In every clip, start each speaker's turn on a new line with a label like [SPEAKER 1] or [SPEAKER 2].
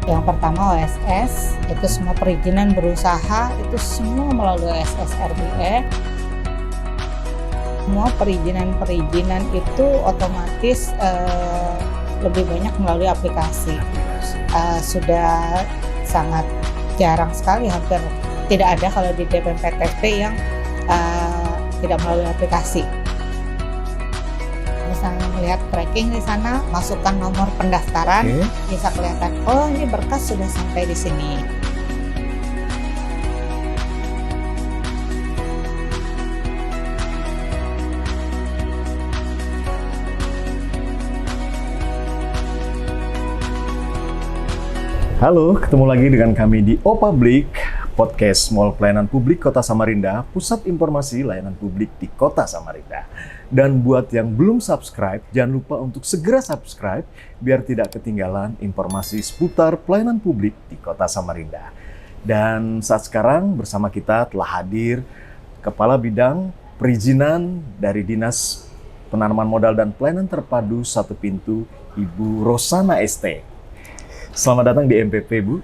[SPEAKER 1] Yang pertama OSS, itu semua perizinan berusaha, itu semua melalui OSS RBE. Semua perizinan itu otomatis lebih banyak melalui aplikasi. Sudah sangat jarang sekali, hampir tidak ada kalau di DPMPTSP yang tidak melalui aplikasi. Misalnya melihat tracking di sana, masukkan nomor pendaftaran, bisa kelihatan, oh ini berkas sudah sampai di sini.
[SPEAKER 2] Halo, ketemu lagi dengan kami di O-Public, podcast Mall Pelayanan Publik Kota Samarinda, pusat informasi layanan publik di Kota Samarinda. Dan buat yang belum subscribe, jangan lupa untuk segera subscribe biar tidak ketinggalan informasi seputar pelayanan publik di Kota Samarinda. Dan saat sekarang bersama kita telah hadir Kepala Bidang Perizinan dari Dinas Penanaman Modal dan Pelayanan Terpadu Satu Pintu, Ibu Rosana ST. Selamat datang di MPP, Bu.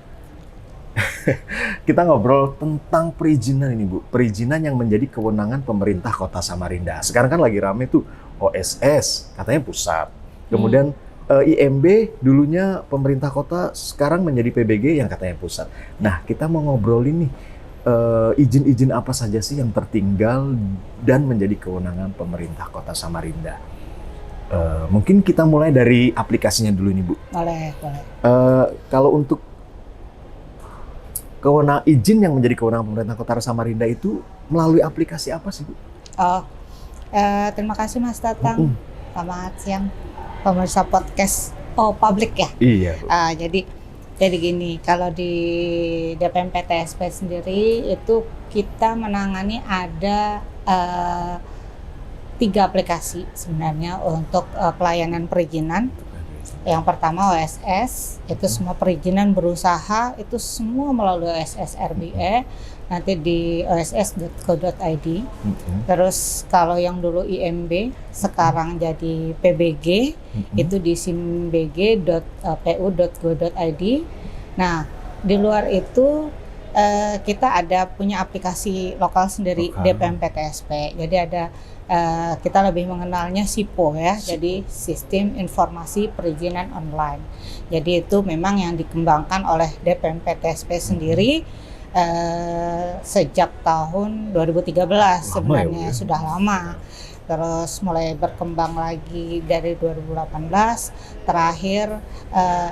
[SPEAKER 2] Kita ngobrol tentang perizinan ini, Bu. Perizinan yang menjadi kewenangan pemerintah Kota Samarinda. Sekarang kan lagi rame tuh OSS, katanya pusat. Kemudian IMB dulunya pemerintah kota, sekarang menjadi PBG yang katanya pusat. Nah, kita mau ngobrolin nih, izin-izin apa saja sih yang tertinggal dan menjadi kewenangan pemerintah Kota Samarinda. Mungkin kita mulai dari aplikasinya dulu nih, Bu.
[SPEAKER 1] Boleh.
[SPEAKER 2] Kalau untuk izin yang menjadi kewenangan pemerintah Kota Samarinda itu melalui aplikasi apa sih, Bu?
[SPEAKER 1] Terima kasih Mas Tatang. Selamat siang, pemirsa podcast O-Public ya.
[SPEAKER 2] Iya, Bu.
[SPEAKER 1] Jadi gini, kalau di DPMPTSP sendiri itu kita menangani ada 3 aplikasi sebenarnya untuk pelayanan perizinan. Yang pertama OSS, itu semua perizinan berusaha, itu semua melalui OSS RBE, nanti di oss.co.id. Terus kalau yang dulu IMB, sekarang jadi PBG, itu di simbg.pu.go.id. Nah, di luar itu kita ada punya aplikasi lokal sendiri, DPMPTSP. Jadi ada kita lebih mengenalnya SIPO ya, jadi Sistem Informasi Perizinan Online. Jadi itu memang yang dikembangkan oleh DPMPTSP sendiri sejak tahun 2013 sebenarnya, sudah lama. Terus mulai berkembang lagi dari 2018, terakhir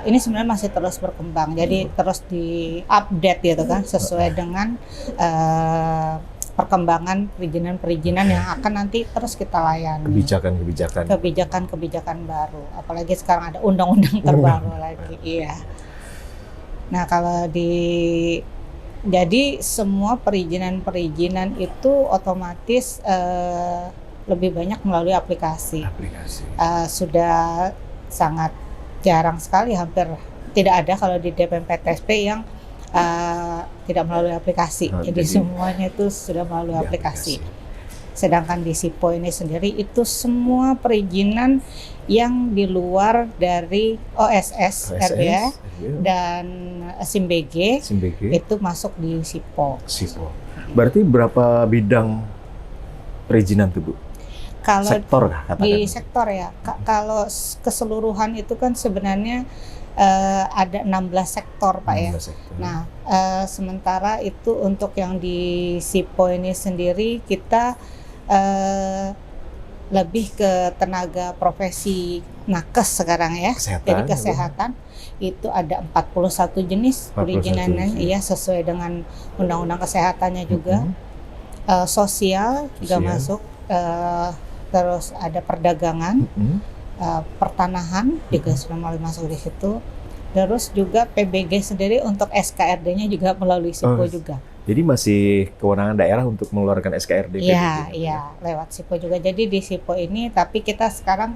[SPEAKER 1] ini sebenarnya masih terus berkembang, jadi terus di-update gitu kan, sesuai dengan perkembangan perizinan yang akan nanti terus kita layani. Kebijakan baru, apalagi sekarang ada undang-undang terbaru lagi. Iya. Nah, kalau jadi semua perizinan itu otomatis lebih banyak melalui aplikasi. Sudah sangat jarang sekali, hampir tidak ada kalau di DPMPTSP yang tidak melalui aplikasi. Jadi semuanya itu sudah melalui aplikasi. Sedangkan di SIPO ini sendiri itu semua perizinan yang di luar dari OSS RBE dan SIMBG itu masuk di SIPO.
[SPEAKER 2] Berarti berapa bidang perizinan tuh, Bu?
[SPEAKER 1] Kalau
[SPEAKER 2] sektor katakan.
[SPEAKER 1] Di sektor ya. Kalau keseluruhan itu kan sebenarnya ada 16 sektor, Pak ya. Nah, sementara itu untuk yang di SIPO ini sendiri kita lebih ke tenaga profesi nakes sekarang ya. Jadi kesehatan itu ada 41 jenis perizinannya, ya sesuai dengan undang-undang kesehatannya juga. Sosial juga masuk, terus ada perdagangan, pertanahan juga sudah mulai masuk di situ. Terus juga PBG sendiri untuk SKRD-nya juga melalui SIPO juga.
[SPEAKER 2] Jadi masih kewenangan daerah untuk mengeluarkan SKRD?
[SPEAKER 1] Iya, lewat SIPO juga. Jadi di SIPO ini, tapi kita sekarang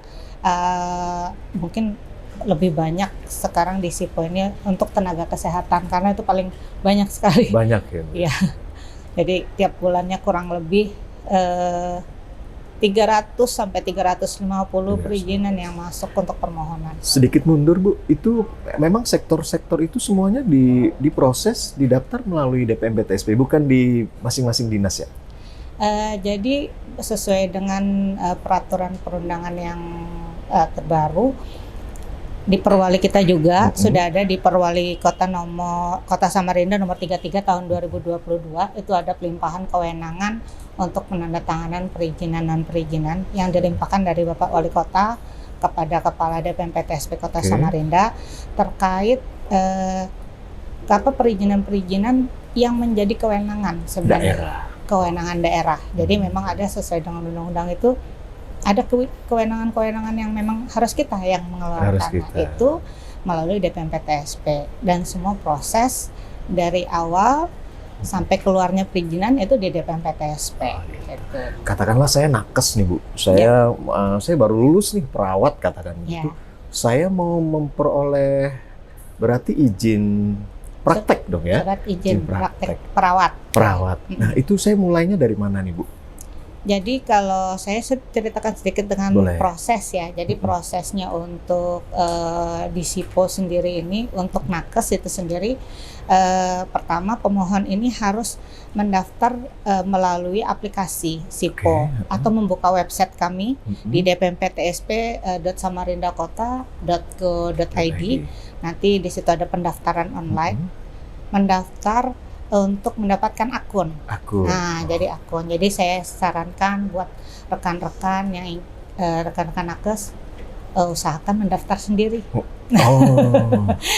[SPEAKER 1] mungkin lebih banyak sekarang di SIPO ini untuk tenaga kesehatan, karena itu paling banyak sekali.
[SPEAKER 2] Banyak ya?
[SPEAKER 1] Iya. Jadi tiap bulannya kurang lebih 300 sampai 350
[SPEAKER 2] 300.
[SPEAKER 1] perizinan yang masuk untuk permohonan.
[SPEAKER 2] Sedikit mundur Bu, itu memang sektor-sektor itu semuanya diproses, didaftar melalui DPM PTSP, bukan di masing-masing dinas ya?
[SPEAKER 1] Jadi sesuai dengan peraturan perundangan yang terbaru, di Perwali kita juga sudah ada di Perwali Kota Samarinda nomor 33 tahun 2022, itu ada pelimpahan kewenangan untuk penandatanganan perizinan non perizinan yang dilimpahkan dari Bapak Wali Kota kepada Kepala DPM PTSP Kota Samarinda terkait perizinan-perizinan yang menjadi kewenangan sebenarnya kewenangan daerah. Jadi memang ada sesuai dengan undang-undang itu ada kewenangan-kewenangan yang memang harus kita yang mengeluarkan itu melalui DPM PTSP, dan semua proses dari awal sampai keluarnya perizinan itu di DPM PTSP. Gitu.
[SPEAKER 2] Katakanlah saya nakes nih Bu, saya baru lulus nih perawat katakan gitu. Saya mau memperoleh berarti izin praktek dong ya?
[SPEAKER 1] Surat izin praktek perawat.
[SPEAKER 2] Nah itu saya mulainya dari mana nih Bu?
[SPEAKER 1] Jadi kalau saya ceritakan sedikit dengan proses ya. Jadi prosesnya untuk di SIPO sendiri ini, untuk nakes itu sendiri, pertama pemohon ini harus mendaftar melalui aplikasi SIPO atau membuka website kami di dpmptsp.samarindakota.go.id. Nanti di situ ada pendaftaran online, mendaftar untuk mendapatkan akun. Nah, jadi akun. Jadi saya sarankan buat rekan-rekan yang rekan-rekan nakes usahakan mendaftar sendiri.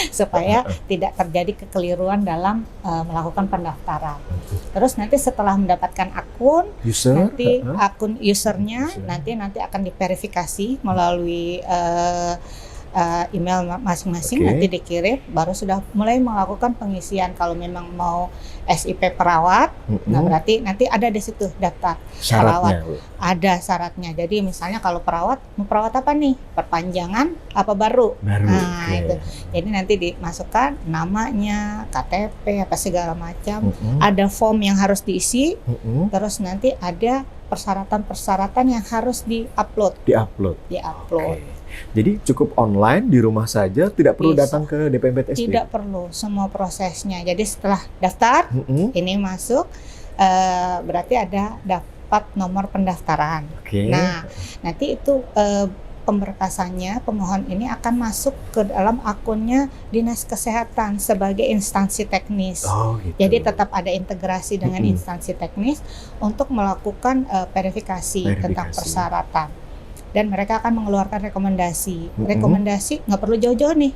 [SPEAKER 1] Supaya tidak terjadi kekeliruan dalam melakukan pendaftaran. Terus nanti setelah mendapatkan akun, nanti akun usernya nanti akan diverifikasi melalui email masing-masing, nanti dikirim, baru sudah mulai melakukan pengisian. Kalau memang mau SIP perawat, nah berarti nanti ada di situ daftar perawat. Ada syaratnya. Jadi misalnya kalau perawat, mau perawat apa nih? Perpanjangan apa baru? Nah itu. Jadi nanti dimasukkan namanya, KTP, apa segala macam. Ada form yang harus diisi. Terus nanti ada persyaratan-persyaratan yang harus diupload.
[SPEAKER 2] Jadi cukup online di rumah saja, tidak perlu datang ke DPM PTSP?
[SPEAKER 1] Tidak perlu, semua prosesnya. Jadi setelah daftar, ini masuk, berarti ada dapat nomor pendaftaran. Nah, nanti itu pemberkasannya, pemohon ini akan masuk ke dalam akunnya Dinas Kesehatan sebagai instansi teknis. Jadi tetap ada integrasi dengan instansi teknis untuk melakukan verifikasi tentang persyaratan. Dan mereka akan mengeluarkan rekomendasi. Rekomendasi nggak perlu jauh-jauh nih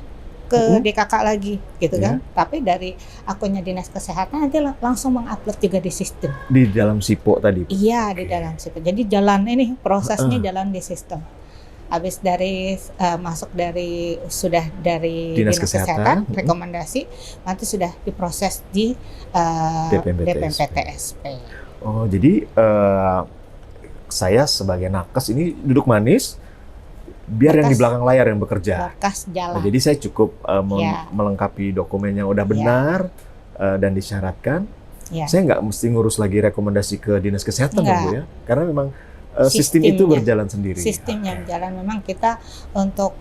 [SPEAKER 1] ke DKK lagi, gitu kan? Tapi dari akunnya Dinas Kesehatan nanti langsung mengupload juga di sistem.
[SPEAKER 2] Di dalam SIPO tadi?
[SPEAKER 1] Iya, di dalam SIPO. Jadi jalan ini prosesnya jalan di sistem. Habis dari masuk dari Dinas Kesehatan, rekomendasi nanti sudah diproses di DPM PTSP.
[SPEAKER 2] Oh, jadi saya sebagai nakes ini duduk manis, biar yang di belakang layar yang bekerja.
[SPEAKER 1] Jalan.
[SPEAKER 2] Jadi saya cukup melengkapi dokumen yang udah benar dan disyaratkan. Saya nggak mesti ngurus lagi rekomendasi ke Dinas Kesehatan dong Bu ya, karena memang sistem itu berjalan sendiri.
[SPEAKER 1] Sistemnya berjalan. Memang kita untuk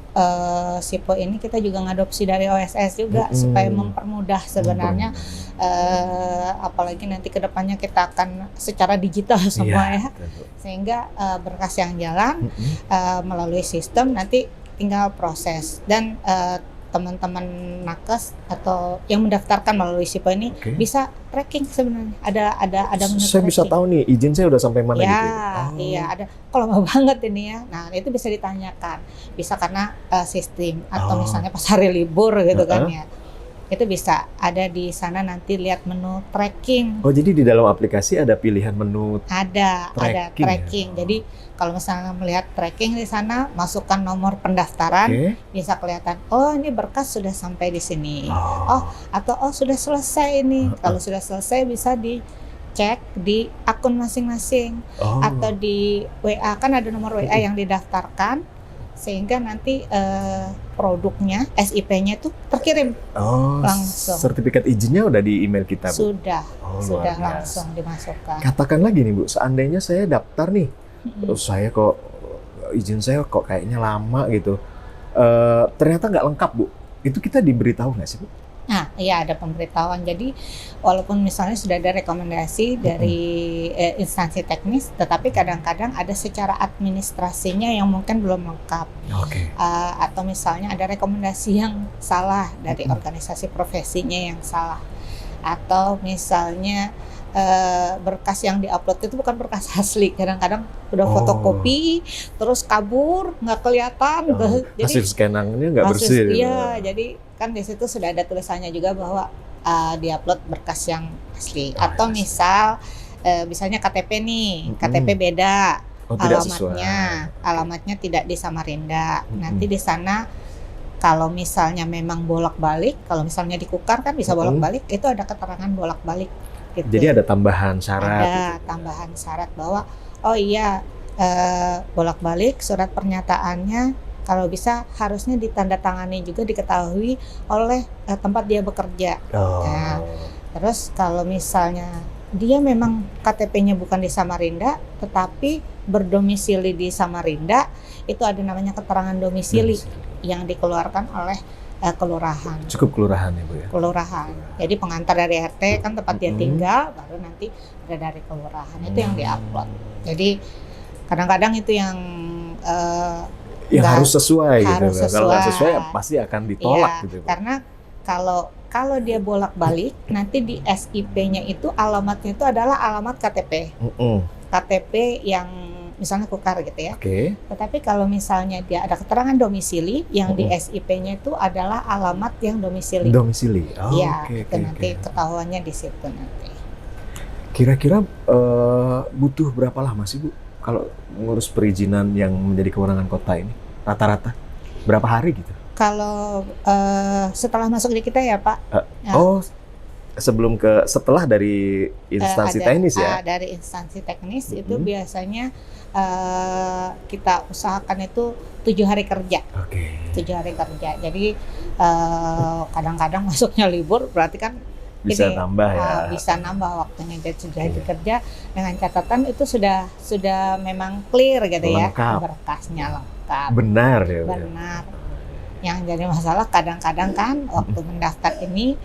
[SPEAKER 1] SIPO ini kita juga ngadopsi dari OSS juga supaya mempermudah sebenarnya. Apalagi nanti kedepannya kita akan secara digital semua ya, sehingga berkas yang jalan melalui sistem nanti tinggal proses. Dan teman-teman nakes atau yang mendaftarkan melalui SIPO ini bisa tracking sebenarnya. Ada menu
[SPEAKER 2] saya bisa tahu nih izin saya udah sampai mana gitu ya?
[SPEAKER 1] Iya, ada. Kalau lama banget ini ya. Nah, itu bisa ditanyakan. Bisa karena sistem atau misalnya pas hari libur gitu kan ya. Itu bisa ada di sana, nanti lihat menu tracking.
[SPEAKER 2] Oh, jadi di dalam aplikasi ada pilihan menu
[SPEAKER 1] ada tracking. Ya? Jadi kalau misalnya melihat tracking di sana, masukkan nomor pendaftaran, bisa kelihatan. Oh, ini berkas sudah sampai di sini. Atau sudah selesai ini. Kalau sudah selesai bisa dicek di akun masing-masing atau di WA, kan ada nomor WA yang didaftarkan. Sehingga nanti produknya, SIP-nya itu terkirim langsung.
[SPEAKER 2] Sertifikat izinnya udah di email kita Bu?
[SPEAKER 1] Sudah langsung dimasukkan.
[SPEAKER 2] Katakan lagi nih Bu, seandainya saya daftar nih Terus saya kok izin saya kok kayaknya lama gitu. Ternyata nggak lengkap, Bu. Itu kita diberitahu nggak sih, Bu?
[SPEAKER 1] Nah, iya ada pemberitahuan. Jadi walaupun misalnya sudah ada rekomendasi dari instansi teknis, tetapi kadang-kadang ada secara administrasinya yang mungkin belum lengkap.
[SPEAKER 2] Oke.
[SPEAKER 1] Atau misalnya ada rekomendasi yang salah dari organisasi profesinya yang salah. Atau misalnya berkas yang diupload itu bukan berkas asli. Kadang-kadang udah fotokopi, terus kabur, nggak kelihatan.
[SPEAKER 2] Hasil scanannya nggak bersih.
[SPEAKER 1] Iya, jadi kan di situ sudah ada tulisannya juga bahwa diupload berkas yang asli. Atau misal misalnya KTP nih, KTP beda, alamatnya tidak di Samarinda. Nanti di sana kalau misalnya memang bolak-balik, kalau misalnya dikukar kan bisa bolak-balik, itu ada keterangan bolak-balik. Gitu.
[SPEAKER 2] Jadi ada tambahan syarat.
[SPEAKER 1] Ada tambahan syarat bahwa oh iya bolak-balik surat pernyataannya kalau bisa harusnya ditandatangani juga diketahui oleh tempat dia bekerja. Nah, terus kalau misalnya dia memang KTP-nya bukan di Samarinda tetapi berdomisili di Samarinda, itu ada namanya keterangan domisili yang dikeluarkan oleh kelurahan.
[SPEAKER 2] Cukup kelurahan ya, Bu ya?
[SPEAKER 1] Kelurahan. Jadi pengantar dari RT kan tempat dia tinggal, baru nanti ada dari kelurahan. Itu yang diupload. Jadi kadang-kadang itu yang
[SPEAKER 2] harus sesuai
[SPEAKER 1] harus
[SPEAKER 2] gitu. Kalau nggak sesuai pasti akan ditolak gitu.
[SPEAKER 1] Karena kalau dia bolak-balik, nanti di SIP-nya itu alamatnya itu adalah alamat KTP. KTP yang misalnya kukar gitu ya. Tetapi kalau misalnya dia ada keterangan domisili, yang di SIP-nya itu adalah alamat yang domisili.
[SPEAKER 2] Domisili.
[SPEAKER 1] Nanti ketahuannya di situ nanti.
[SPEAKER 2] Kira-kira butuh berapa lama sih, Bu, kalau ngurus perizinan yang menjadi kewenangan kota ini? Rata-rata berapa hari gitu?
[SPEAKER 1] Kalau setelah masuk di kita ya, Pak.
[SPEAKER 2] Setelah dari instansi teknis ya?
[SPEAKER 1] Dari instansi teknis itu biasanya kita usahakan itu 7 hari kerja. 7 hari kerja. Jadi kadang-kadang masuknya libur, berarti kan
[SPEAKER 2] bisa nambah ya.
[SPEAKER 1] Bisa nambah waktunya. Jadi 7 hari kerja dengan catatan itu sudah memang clear gitu
[SPEAKER 2] lengkap.
[SPEAKER 1] Ya. Berkasnya lengkap.
[SPEAKER 2] Benar ya.
[SPEAKER 1] Benar. Yang jadi masalah kadang-kadang kan waktu mendaftar ini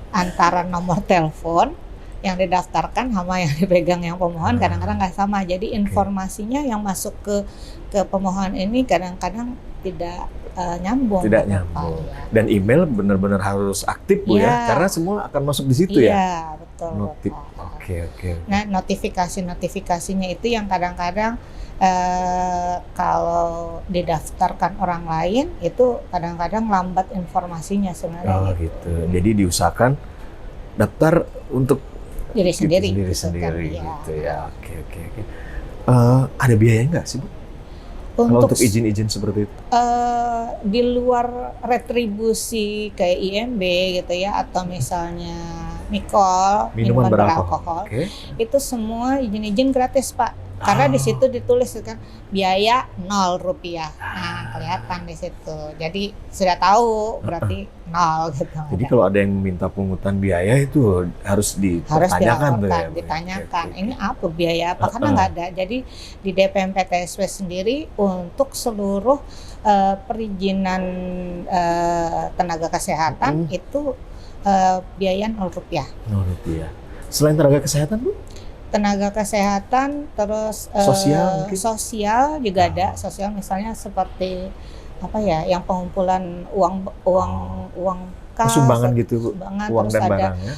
[SPEAKER 1] antara nomor telepon yang didaftarkan sama yang dipegang yang pemohon kadang-kadang nggak sama. Jadi informasinya yang masuk ke pemohon ini kadang-kadang tidak nyambung.
[SPEAKER 2] Tidak nyambung. Ya. Dan email benar-benar harus aktif, Bu ya, karena semua akan masuk di situ ya.
[SPEAKER 1] Iya, betul. Oke. Nah, notifikasinya itu yang kadang-kadang kalau didaftarkan orang lain itu kadang-kadang lambat informasinya sebenarnya.
[SPEAKER 2] Gitu. Jadi diusahakan daftar untuk
[SPEAKER 1] diri sendiri
[SPEAKER 2] gitu ya. Oke. Ada biaya nggak sih, Bu? Untuk izin-izin seperti itu?
[SPEAKER 1] Di luar retribusi kayak IMB gitu ya, atau misalnya Mikol, minuman beralkohol, itu semua izin-izin gratis, Pak. Karena di situ ditulis kan biaya Rp0. Nah, kelihatan di situ. Jadi sudah tahu berarti 0 gitu.
[SPEAKER 2] Jadi kalau ada yang minta pungutan biaya itu harus ditanyakan tuh ya.
[SPEAKER 1] Ditanyakan. Ini apa biaya apa? Karena nggak ada. Jadi di DPMPTSP sendiri untuk seluruh perizinan tenaga kesehatan itu biaya Rp0.
[SPEAKER 2] Rp0. Selain tenaga kesehatan, Bu?
[SPEAKER 1] Tenaga kesehatan, terus sosial juga ada. Sosial misalnya seperti apa ya, yang pengumpulan uang kas,
[SPEAKER 2] sumbangan gitu, uang
[SPEAKER 1] terus
[SPEAKER 2] dan
[SPEAKER 1] ada
[SPEAKER 2] barangnya.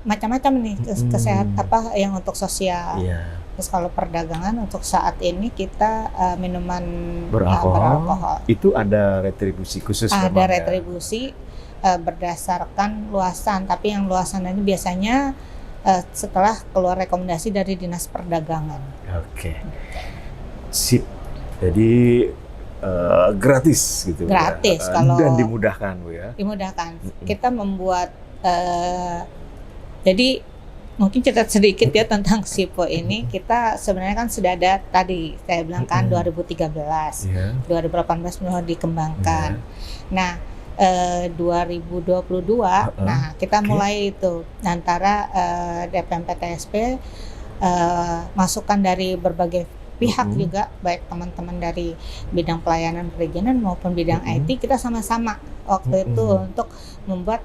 [SPEAKER 1] Macam-macam nih kesehatan apa yang untuk sosial. Terus kalau perdagangan untuk saat ini kita minuman beralkohol.
[SPEAKER 2] Itu ada retribusi khusus?
[SPEAKER 1] Ada retribusi berdasarkan luasan, tapi yang luasan ini biasanya setelah keluar rekomendasi dari Dinas Perdagangan.
[SPEAKER 2] Oke. Sip. Jadi gratis gitu.
[SPEAKER 1] Gratis
[SPEAKER 2] ya.
[SPEAKER 1] kalau
[SPEAKER 2] dan dimudahkan, Bu ya.
[SPEAKER 1] Dimudahkan. Kita membuat jadi mungkin cerita sedikit ya tentang SIPO ini. Kita sebenarnya kan sudah ada tadi saya bilang kan 2013. 2018 mulai dikembangkan. Nah, 2022 nah kita mulai itu antara DPMPTSP masukan dari berbagai pihak juga, baik teman-teman dari bidang pelayanan perizinan maupun bidang IT, kita sama-sama waktu itu untuk membuat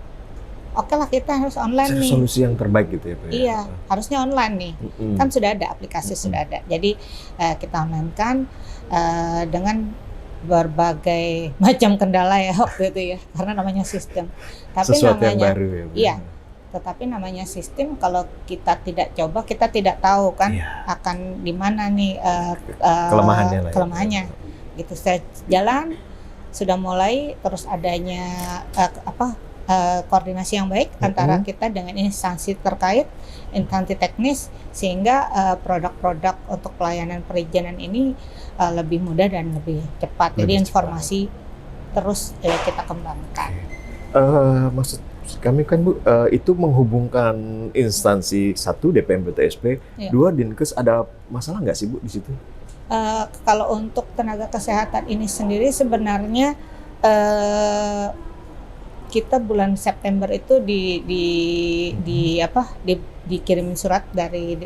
[SPEAKER 1] oke lah kita harus online nih.
[SPEAKER 2] Solusi yang terbaik gitu ya Bu?
[SPEAKER 1] Iya, harusnya online nih. Kan sudah ada aplikasi, sudah ada. Jadi kita online kan dengan berbagai macam kendala ya waktu itu ya, karena namanya sistem. Tapi
[SPEAKER 2] sesuatu yang
[SPEAKER 1] namanya
[SPEAKER 2] baru ya Bu?
[SPEAKER 1] Iya. Tetapi namanya sistem, kalau kita tidak coba, kita tidak tahu kan akan di mana nih kelemahannya. Gitu. Saya jalan, sudah mulai, terus adanya koordinasi yang baik antara kita dengan instansi terkait, instansi teknis, sehingga produk-produk untuk pelayanan perizinan ini lebih mudah dan lebih cepat. Jadi informasi terus kita kembangkan.
[SPEAKER 2] Maksud kami kan Bu, itu menghubungkan instansi, satu DPM BTSP, dua Dinkes, ada masalah nggak sih Bu di situ?
[SPEAKER 1] Kalau untuk tenaga kesehatan ini sendiri sebenarnya kita bulan September itu dikirimin surat dari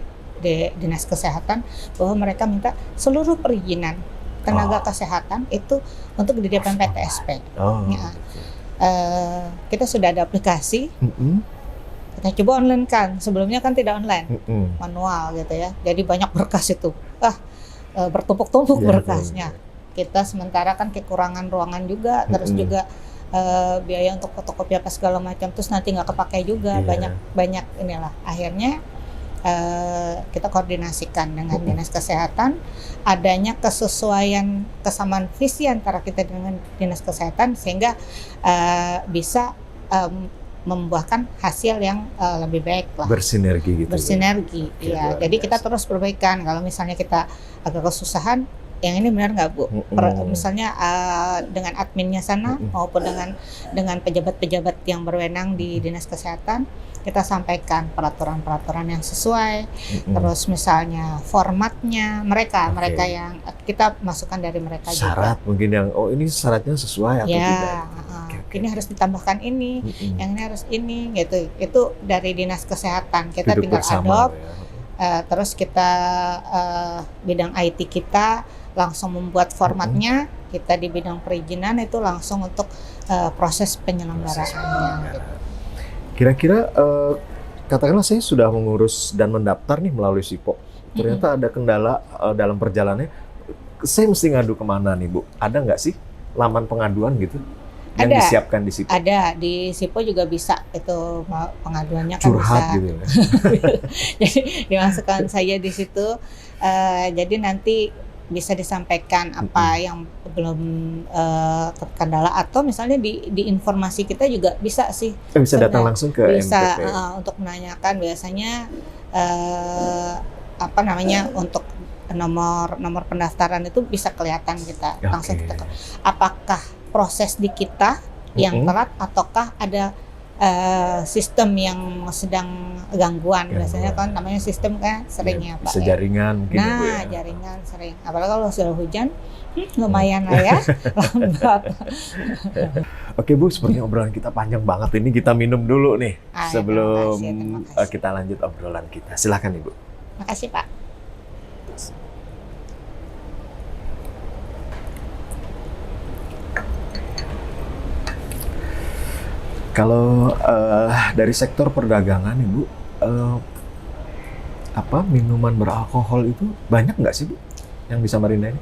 [SPEAKER 1] Dinas Kesehatan bahwa mereka minta seluruh perizinan tenaga kesehatan itu untuk di DPM PTSP. Kita sudah ada aplikasi, kita coba online kan, sebelumnya kan tidak online, manual gitu ya, jadi banyak berkas itu, bertumpuk-tumpuk berkasnya. Kita sementara kan kekurangan ruangan juga, terus juga biaya untuk fotokopi apa segala macam, terus nanti nggak kepakai juga, banyak inilah. Akhirnya kita koordinasikan dengan Dinas Kesehatan, adanya kesamaan visi antara kita dengan Dinas Kesehatan sehingga bisa membuahkan hasil yang lebih baik lah.
[SPEAKER 2] Bersinergi gitu.
[SPEAKER 1] Bersinergi, ya. Jadi kita terus perbaikan. Kalau misalnya kita agak kesusahan, yang ini benar nggak Bu? Misalnya dengan adminnya sana maupun dengan pejabat-pejabat yang berwenang di Dinas Kesehatan, kita sampaikan peraturan-peraturan yang sesuai. Terus misalnya formatnya mereka yang kita masukkan dari mereka juga.
[SPEAKER 2] Syarat mungkin yang ini syaratnya sesuai atau tidak?
[SPEAKER 1] Ini harus ditambahkan ini, yang ini harus ini gitu. Itu dari Dinas Kesehatan kita tinggal adopt. Terus kita bidang IT kita langsung membuat formatnya, kita di bidang perizinan itu langsung untuk proses penyelenggaraannya. Gitu.
[SPEAKER 2] Kira-kira katakanlah saya sudah mengurus dan mendaftar nih melalui SIPO, ternyata ada kendala dalam perjalanannya, saya mesti ngadu kemana nih Bu? Ada nggak sih laman pengaduan gitu yang disiapkan di SIPO?
[SPEAKER 1] Ada, di SIPO juga bisa itu pengaduannya kan
[SPEAKER 2] curhat
[SPEAKER 1] bisa.
[SPEAKER 2] Gitu ya.
[SPEAKER 1] Jadi dimasukkan saja di situ, jadi nanti bisa disampaikan apa yang belum terkendala, atau misalnya di informasi kita juga bisa sih.
[SPEAKER 2] Bisa datang langsung ke
[SPEAKER 1] bisa,
[SPEAKER 2] MPP.
[SPEAKER 1] untuk menanyakan biasanya untuk nomor pendaftaran itu bisa kelihatan kita langsung kita. Apakah proses di kita yang telat ataukah ada sistem yang sedang gangguan. Biasanya kan namanya sistem kan seringnya Pak.
[SPEAKER 2] Jaringan mungkin.
[SPEAKER 1] Nah, ya. Jaringan sering. Apalagi kalau sudah hujan, lumayan lah ya. Lambat.
[SPEAKER 2] Oke Bu, sepertinya obrolan kita panjang banget. Ini kita minum dulu nih sebelum terima kasih. Kita lanjut obrolan kita. Silakan Ibu.
[SPEAKER 1] Makasih Pak.
[SPEAKER 2] Kalau dari sektor perdagangan Ibu, minuman beralkohol itu banyak nggak sih Bu yang di Samarinda ini?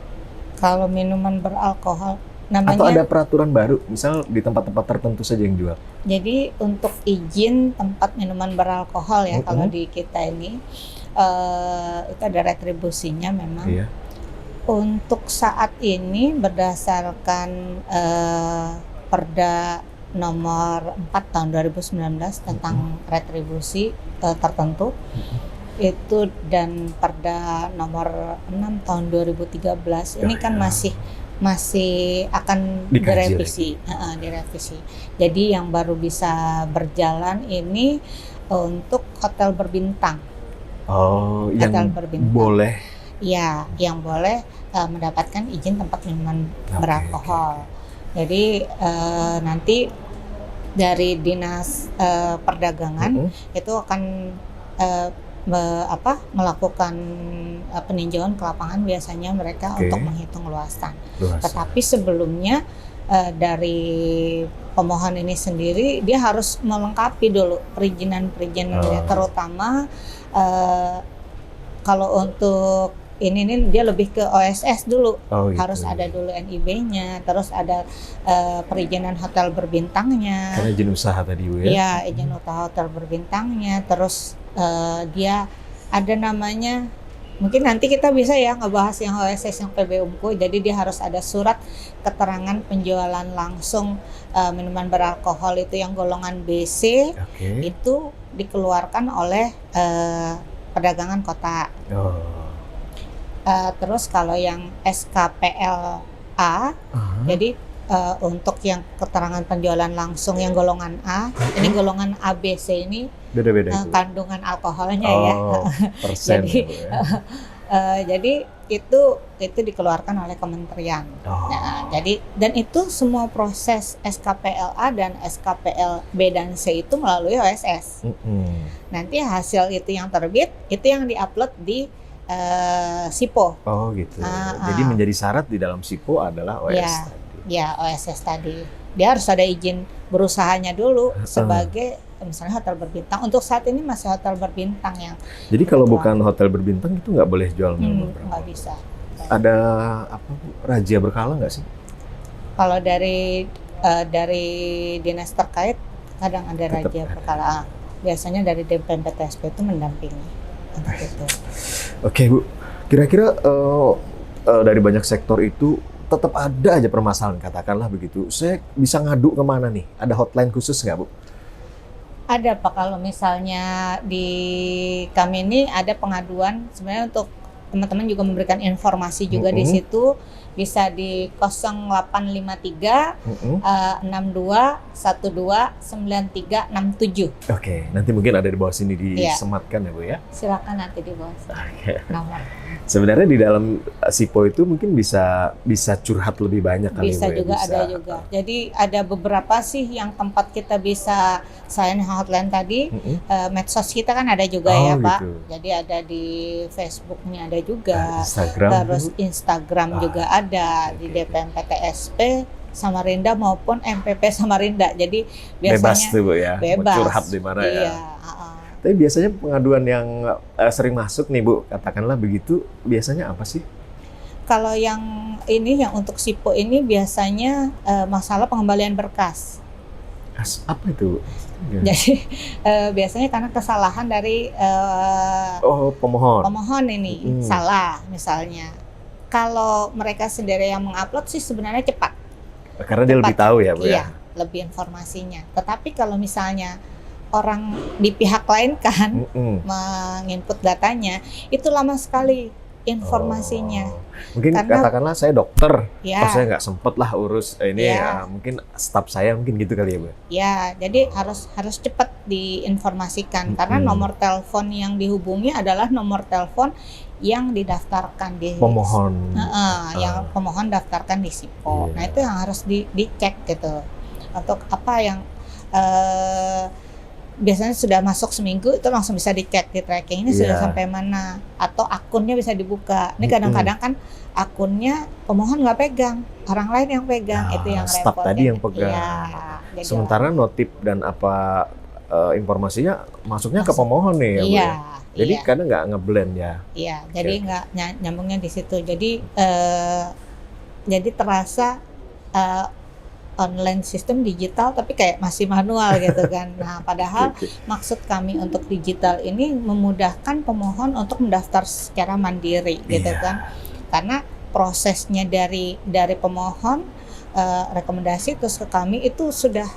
[SPEAKER 1] Kalau minuman beralkohol namanya,
[SPEAKER 2] atau ada peraturan baru, misal di tempat-tempat tertentu saja yang jual?
[SPEAKER 1] Jadi untuk izin tempat minuman beralkohol ya, kalau di kita ini itu ada retribusinya memang. Iya. Untuk saat ini berdasarkan Perda nomor 4 tahun 2019 tentang retribusi tertentu itu, dan Perda nomor 6 tahun 2013 ini kan masih akan direvisi. Jadi yang baru bisa berjalan ini untuk hotel berbintang.
[SPEAKER 2] Yang boleh.
[SPEAKER 1] Ya, yang boleh mendapatkan izin tempat minuman beralkohol. Jadi nanti dari Dinas Perdagangan itu akan melakukan peninjauan ke lapangan biasanya mereka
[SPEAKER 2] Oke.
[SPEAKER 1] untuk menghitung luasan.
[SPEAKER 2] Luas.
[SPEAKER 1] Tetapi sebelumnya dari pemohon ini sendiri dia harus melengkapi dulu perizinan-perizinannya, terutama kalau untuk ini nih dia lebih ke OSS dulu.
[SPEAKER 2] Oh, gitu.
[SPEAKER 1] Harus ada dulu NIB-nya, terus ada perizinan hotel berbintangnya.
[SPEAKER 2] Karena izin usaha tadi Bu ya.
[SPEAKER 1] Iya, izin usaha hotel berbintangnya, terus dia ada namanya, mungkin nanti kita bisa ya ngebahas yang OSS yang PBUMKU. Jadi dia harus ada surat keterangan penjualan langsung minuman beralkohol itu yang golongan BC.
[SPEAKER 2] Oke.
[SPEAKER 1] Itu dikeluarkan oleh perdagangan kota.
[SPEAKER 2] Oh.
[SPEAKER 1] Terus kalau yang SKPLA, jadi untuk yang keterangan penjualan langsung yang golongan A, ini golongan ABC ini
[SPEAKER 2] Beda-beda itu.
[SPEAKER 1] kandungan alkoholnya ya.
[SPEAKER 2] Persen.
[SPEAKER 1] Jadi,
[SPEAKER 2] ya, Bu, ya.
[SPEAKER 1] jadi itu dikeluarkan oleh kementerian.
[SPEAKER 2] Oh.
[SPEAKER 1] Nah, jadi dan itu semua proses SKPLA dan SKPLB dan C itu melalui OSS. Nanti hasil itu yang terbit itu yang diupload di SIPO.
[SPEAKER 2] Oh gitu. Jadi menjadi syarat di dalam SIPO adalah OS
[SPEAKER 1] Ya.
[SPEAKER 2] tadi.
[SPEAKER 1] Ya, OSS tadi. Dia harus ada izin berusahanya dulu sebagai misalnya hotel berbintang. Untuk saat ini masih hotel berbintang yang.
[SPEAKER 2] Jadi kalau bukan hotel berbintang itu nggak boleh jual minuman beralkohol?
[SPEAKER 1] Nggak bisa.
[SPEAKER 2] Ada apa Bu? Razia berkala nggak sih?
[SPEAKER 1] Kalau dari dinas terkait kadang ada
[SPEAKER 2] Tetap
[SPEAKER 1] razia
[SPEAKER 2] ada.
[SPEAKER 1] berkala. Biasanya dari DPMPTSP itu mendampingi untuk itu.
[SPEAKER 2] Oke Bu, kira-kira dari banyak sektor itu tetap ada aja permasalahan, katakanlah begitu. Saya bisa ngadu kemana nih? Ada hotline khusus nggak Bu?
[SPEAKER 1] Ada Pak, kalau misalnya di kami ini ada pengaduan sebenarnya untuk teman-teman juga memberikan informasi juga di situ, bisa di 0853 62 12 9367.
[SPEAKER 2] Oke, nanti mungkin ada di bawah sini
[SPEAKER 1] Iya.
[SPEAKER 2] disematkan ya Bu ya.
[SPEAKER 1] Silakan nanti di bawah
[SPEAKER 2] Oke.
[SPEAKER 1] nomor.
[SPEAKER 2] Sebenarnya di dalam SIPO itu mungkin bisa curhat lebih banyak kali
[SPEAKER 1] Bisa
[SPEAKER 2] Bu ya,
[SPEAKER 1] juga ada juga. Jadi ada beberapa sih yang tempat kita bisa, selain hotline tadi, medsos kita kan ada juga
[SPEAKER 2] Oh,
[SPEAKER 1] ya Pak.
[SPEAKER 2] gitu.
[SPEAKER 1] Jadi ada di Facebooknya ada juga,
[SPEAKER 2] Instagram.
[SPEAKER 1] terus Instagram juga ada di
[SPEAKER 2] oke.
[SPEAKER 1] DPMPTSP Samarinda maupun MPP Samarinda. Jadi
[SPEAKER 2] Bebas
[SPEAKER 1] biasanya
[SPEAKER 2] tuh Bu ya, mau
[SPEAKER 1] bebas.
[SPEAKER 2] curhat di mana
[SPEAKER 1] Iya,
[SPEAKER 2] ya. Tapi biasanya pengaduan yang sering masuk nih Bu, katakanlah begitu, biasanya apa sih?
[SPEAKER 1] Kalau yang ini yang untuk SIPO ini biasanya masalah pengembalian berkas.
[SPEAKER 2] Apa itu?
[SPEAKER 1] Jadi biasanya karena kesalahan dari
[SPEAKER 2] Oh, pemohon.
[SPEAKER 1] pemohon ini salah misalnya. Kalau mereka sendiri yang mengupload sih sebenarnya cepat.
[SPEAKER 2] Karena dia lebih tahu ya Bu
[SPEAKER 1] Iya,
[SPEAKER 2] ya.
[SPEAKER 1] lebih informasinya. Tetapi kalau misalnya orang di pihak lain kan menginput datanya, itu lama sekali informasinya.
[SPEAKER 2] Oh. Mungkin
[SPEAKER 1] Karena-
[SPEAKER 2] katakanlah saya dokter,
[SPEAKER 1] Ya.
[SPEAKER 2] oh saya nggak sempet lah urus ini
[SPEAKER 1] Ya.
[SPEAKER 2] mungkin staf saya mungkin gitu kali ya Bu.
[SPEAKER 1] Ya, jadi harus cepat diinformasikan karena nomor telepon yang dihubungi adalah nomor telepon yang didaftarkan di
[SPEAKER 2] Pemohon.
[SPEAKER 1] yang pemohon daftarkan di SIPO.
[SPEAKER 2] Iya.
[SPEAKER 1] Nah, itu yang harus dicek gitu. Untuk apa yang biasanya sudah masuk seminggu itu langsung bisa dicek di tracking ini sudah
[SPEAKER 2] Iya.
[SPEAKER 1] sampai mana, atau akunnya bisa dibuka. Ini kadang-kadang kan akunnya pemohon nggak pegang, orang lain yang pegang,
[SPEAKER 2] Nah,
[SPEAKER 1] itu yang
[SPEAKER 2] staf
[SPEAKER 1] repot.
[SPEAKER 2] tadi yang pegang.
[SPEAKER 1] Iya, jadi
[SPEAKER 2] Sementara notif dan apa informasinya masuknya ke
[SPEAKER 1] Masuk.
[SPEAKER 2] pemohon nih ya Bu.
[SPEAKER 1] iya,
[SPEAKER 2] Ya? Jadi
[SPEAKER 1] iya.
[SPEAKER 2] kadang nggak ngeblend ya.
[SPEAKER 1] Iya, jadi
[SPEAKER 2] Oke.
[SPEAKER 1] nggak nyambungnya di situ. Jadi terasa online sistem digital tapi kayak masih manual gitu kan. Nah, padahal
[SPEAKER 2] Oke.
[SPEAKER 1] maksud kami untuk digital ini memudahkan pemohon untuk mendaftar secara mandiri gitu
[SPEAKER 2] Iya.
[SPEAKER 1] kan. Karena prosesnya dari pemohon rekomendasi terus ke kami itu sudah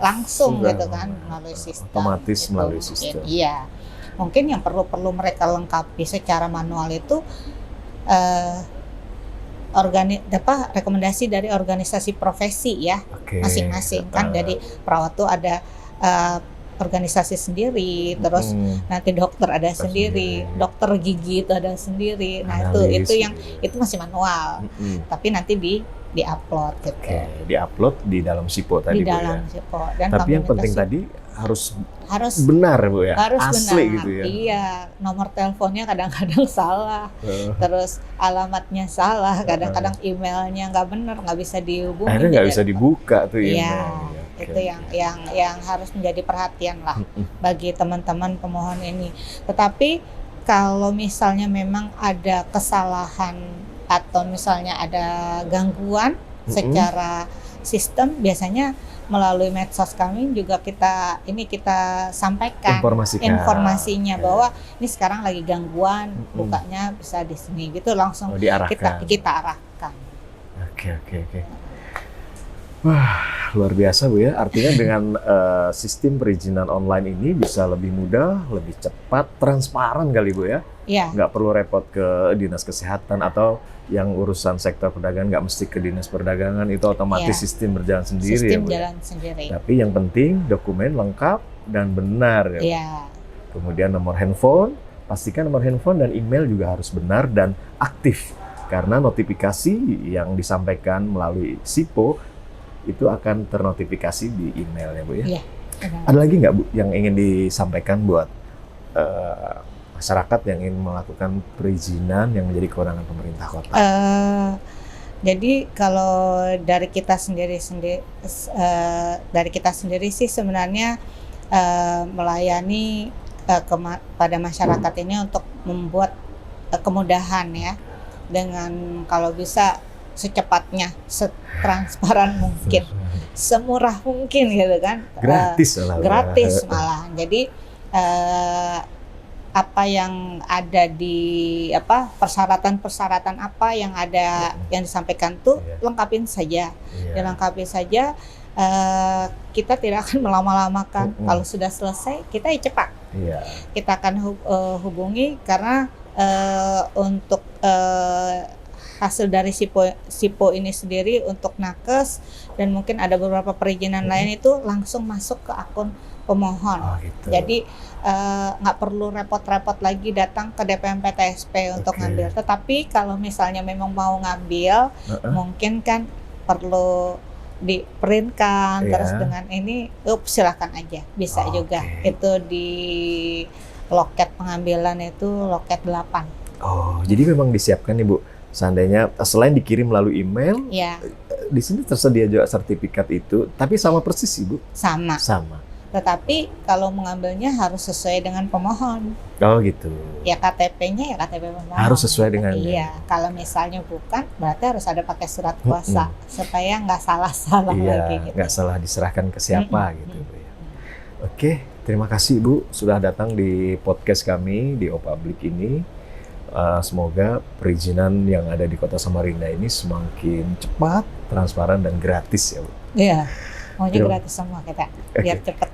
[SPEAKER 1] langsung
[SPEAKER 2] Sudah.
[SPEAKER 1] gitu kan melalui sistem.
[SPEAKER 2] Otomatis
[SPEAKER 1] gitu.
[SPEAKER 2] melalui
[SPEAKER 1] Mungkin,
[SPEAKER 2] sistem.
[SPEAKER 1] iya. Mungkin yang perlu mereka lengkapi secara manual itu rekomendasi dari organisasi profesi ya,
[SPEAKER 2] Oke.
[SPEAKER 1] masing-masing kan. Jadi perawat tuh ada organisasi sendiri, terus nanti dokter ada sendiri, dokter gigi itu ada sendiri. Nah,
[SPEAKER 2] Analis
[SPEAKER 1] itu yang
[SPEAKER 2] gitu.
[SPEAKER 1] itu masih manual. Tapi nanti diupload gitu.
[SPEAKER 2] Oke, diupload di dalam SIPO tadi
[SPEAKER 1] Di
[SPEAKER 2] Bu
[SPEAKER 1] dalam
[SPEAKER 2] ya.
[SPEAKER 1] SIPO. Dan
[SPEAKER 2] Tapi
[SPEAKER 1] kami
[SPEAKER 2] yang
[SPEAKER 1] minta
[SPEAKER 2] penting
[SPEAKER 1] SIPO
[SPEAKER 2] tadi harus
[SPEAKER 1] harus
[SPEAKER 2] benar Bu ya,
[SPEAKER 1] harus
[SPEAKER 2] asli
[SPEAKER 1] benar.
[SPEAKER 2] gitu ya.
[SPEAKER 1] Iya, nomor teleponnya kadang-kadang salah, terus alamatnya salah, kadang-kadang emailnya nggak benar, nggak bisa dihubungi.
[SPEAKER 2] Akhirnya nggak
[SPEAKER 1] Jadi,
[SPEAKER 2] bisa dibuka tuh
[SPEAKER 1] iya,
[SPEAKER 2] email.
[SPEAKER 1] itu yang harus menjadi perhatian lah bagi teman-teman pemohon ini. Tetapi kalau misalnya memang ada kesalahan atau misalnya ada gangguan secara sistem, biasanya melalui medsos kami juga kita sampaikan informasinya bahwa ini sekarang lagi gangguan, bukanya bisa di sini gitu, langsung
[SPEAKER 2] diarahkan.
[SPEAKER 1] kita arahkan.
[SPEAKER 2] Oke. Wah, luar biasa Bu ya. Artinya dengan sistem perizinan online ini bisa lebih mudah, lebih cepat, transparan kali Bu ya.
[SPEAKER 1] Iya.
[SPEAKER 2] Nggak perlu repot ke dinas kesehatan atau yang urusan sektor perdagangan nggak mesti ke dinas perdagangan, itu otomatis sistem berjalan sendiri.
[SPEAKER 1] Sistem
[SPEAKER 2] ya, Bu,
[SPEAKER 1] jalan sendiri.
[SPEAKER 2] Tapi yang penting dokumen lengkap dan benar ya.
[SPEAKER 1] Iya.
[SPEAKER 2] Kemudian nomor handphone, pastikan nomor handphone dan email juga harus benar dan aktif. Karena notifikasi yang disampaikan melalui SIPO itu akan ternotifikasi di email ya Bu ya.
[SPEAKER 1] Iya.
[SPEAKER 2] Ada lagi nggak Bu yang ingin disampaikan buat masyarakat yang ingin melakukan perizinan yang menjadi kewenangan pemerintah kota?
[SPEAKER 1] Jadi kalau dari kita sendiri sih sebenarnya melayani pada masyarakat ini untuk membuat kemudahan ya, dengan kalau bisa secepatnya, setransparan mungkin, semurah mungkin gitu kan.
[SPEAKER 2] Gratis
[SPEAKER 1] malah. Jadi apa yang ada di persyaratan apa yang ada yang disampaikan tuh lengkapin saja, dilengkapi saja. Kita tidak akan melama-lamakan. Kalau sudah selesai kita cepat. Kita akan hubungi karena untuk hasil dari SIPO ini sendiri untuk nakes dan mungkin ada beberapa perizinan lain itu langsung masuk ke akun pemohon.
[SPEAKER 2] Gitu.
[SPEAKER 1] Jadi nggak perlu repot-repot lagi datang ke DPM PTSP untuk ngambil. Tetapi kalau misalnya memang mau ngambil, mungkin kan perlu di-printkan, terus dengan ini, silakan aja, bisa juga. Itu di loket pengambilan itu loket 8.
[SPEAKER 2] Oh, jadi memang disiapkan nih Bu. Seandainya selain dikirim melalui email, di sini tersedia juga sertifikat itu, tapi sama persis sih Bu?
[SPEAKER 1] Sama. Tetapi kalau mengambilnya harus sesuai dengan pemohon.
[SPEAKER 2] Oh gitu.
[SPEAKER 1] Ya KTP-nya ya KTP pemohon.
[SPEAKER 2] Harus sesuai dengan.
[SPEAKER 1] Iya. Kalau misalnya bukan, berarti harus ada pakai surat kuasa supaya nggak salah-salah lagi. Gitu.
[SPEAKER 2] Nggak salah diserahkan ke siapa gitu Bu ya. Oke, terima kasih Bu sudah datang di podcast kami di Opublik ini. Semoga perizinan yang ada di Kota Samarinda ini semakin cepat, transparan dan gratis ya Bu.
[SPEAKER 1] Iya. Maunya gratis semua kita, biar cepat.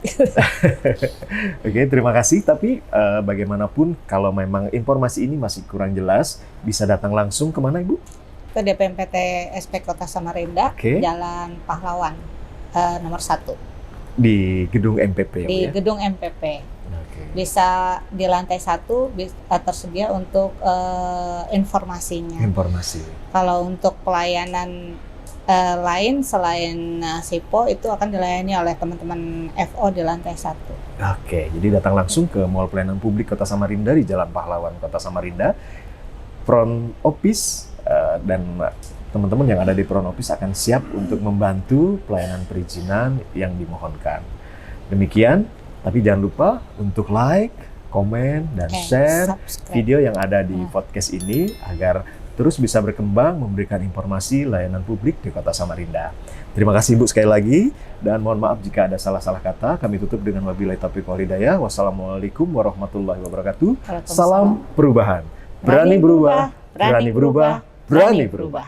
[SPEAKER 2] Oke, terima kasih. Tapi bagaimanapun kalau memang informasi ini masih kurang jelas, bisa datang langsung kemana Ibu?
[SPEAKER 1] Ke DPM PTSP Kota Samarinda, Jalan Pahlawan nomor 1.
[SPEAKER 2] Di gedung MPP ya?
[SPEAKER 1] Di gedung MPP. Bisa di lantai 1 tersedia untuk informasinya. Kalau untuk pelayanan lain selain SIPO itu akan dilayani oleh teman-teman FO di lantai 1.
[SPEAKER 2] Oke, jadi datang langsung ke Mall Pelayanan Publik Kota Samarinda di Jalan Pahlawan Kota Samarinda. Front Office dan teman-teman yang ada di Front Office akan siap untuk membantu pelayanan perizinan yang dimohonkan. Demikian, tapi jangan lupa untuk like, komen, dan share video yang ada di podcast ini agar terus bisa berkembang memberikan informasi layanan publik di Kota Samarinda. Terima kasih Bu sekali lagi dan mohon maaf jika ada salah-salah kata. Kami tutup dengan wabillahi taufiq wal hidayah. Wassalamualaikum warahmatullahi wabarakatuh. Salam perubahan. Berani berubah, berani berubah, berani berubah.